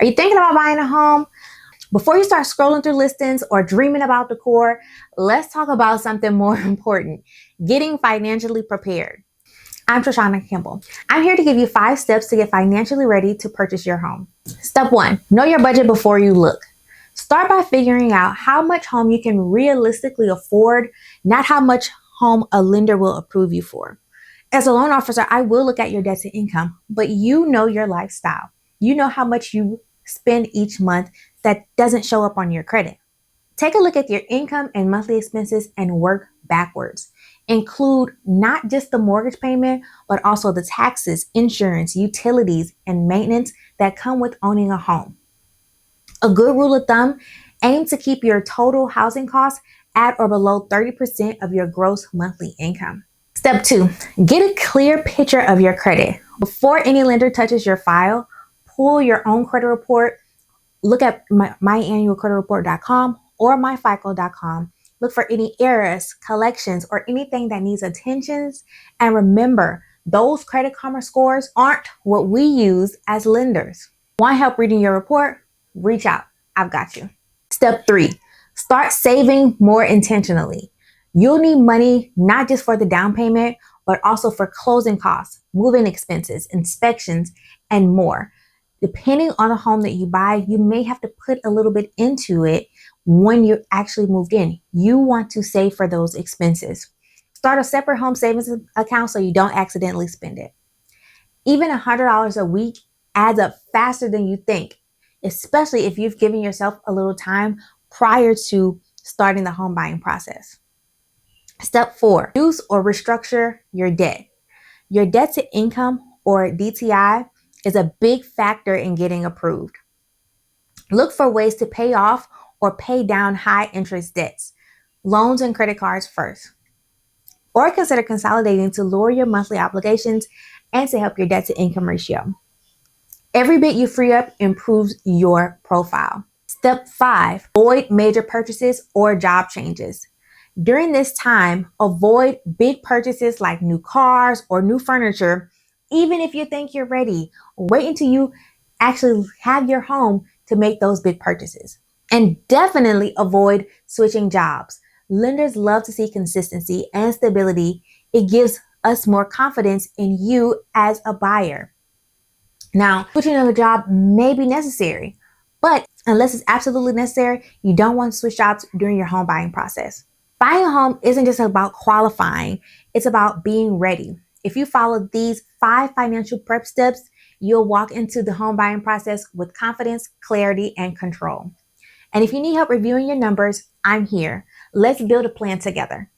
Are you thinking about buying a home? Before you start scrolling through listings or dreaming about decor, let's talk about something more important: getting financially prepared. I'm Trishana Kimble. I'm here to give you 5 steps to get financially ready to purchase your home. Step 1, know your budget before you look. Start by figuring out how much home you can realistically afford, not how much home a lender will approve you for. As a loan officer, I will look at your debt to income, but you know your lifestyle. You know how much you spend each month that doesn't show up on your credit. Take a look at your income and monthly expenses and work backwards. Include not just the mortgage payment, but also the taxes, insurance, utilities, and maintenance that come with owning a home. A good rule of thumb: aim to keep your total housing costs at or below 30% of your gross monthly income. Step 2, get a clear picture of your credit. Before any lender touches your file, pull your own credit report. Look at myannualcreditreport.com or myfico.com. Look for any errors, collections, or anything that needs attention. And remember, those Credit Karma scores aren't what we use as lenders. Want help reading your report? Reach out. I've got you. Step 3, start saving more intentionally. You'll need money not just for the down payment, but also for closing costs, moving expenses, inspections, and more. Depending on the home that you buy, you may have to put a little bit into it when you actually moved in. You want to save for those expenses. Start a separate home savings account so you don't accidentally spend it. Even $100 a week adds up faster than you think, especially if you've given yourself a little time prior to starting the home buying process. Step 4, reduce or restructure your debt. Your debt to income, or DTI, is a big factor in getting approved. Look for ways to pay off or pay down high interest debts, loans and credit cards first. Or consider consolidating to lower your monthly obligations and to help your debt to income ratio. Every bit you free up improves your profile. Step 5, avoid major purchases or job changes. During this time, avoid big purchases like new cars or new furniture. Even if you think you're ready, wait until you actually have your home to make those big purchases. And definitely avoid switching jobs. Lenders love to see consistency and stability. It gives us more confidence in you as a buyer. Now, switching of a job may be necessary, but unless it's absolutely necessary, you don't want to switch jobs during your home buying process. Buying a home isn't just about qualifying, it's about being ready. If you follow these 5 financial prep steps, you'll walk into the home buying process with confidence, clarity, and control. And if you need help reviewing your numbers, I'm here. Let's build a plan together.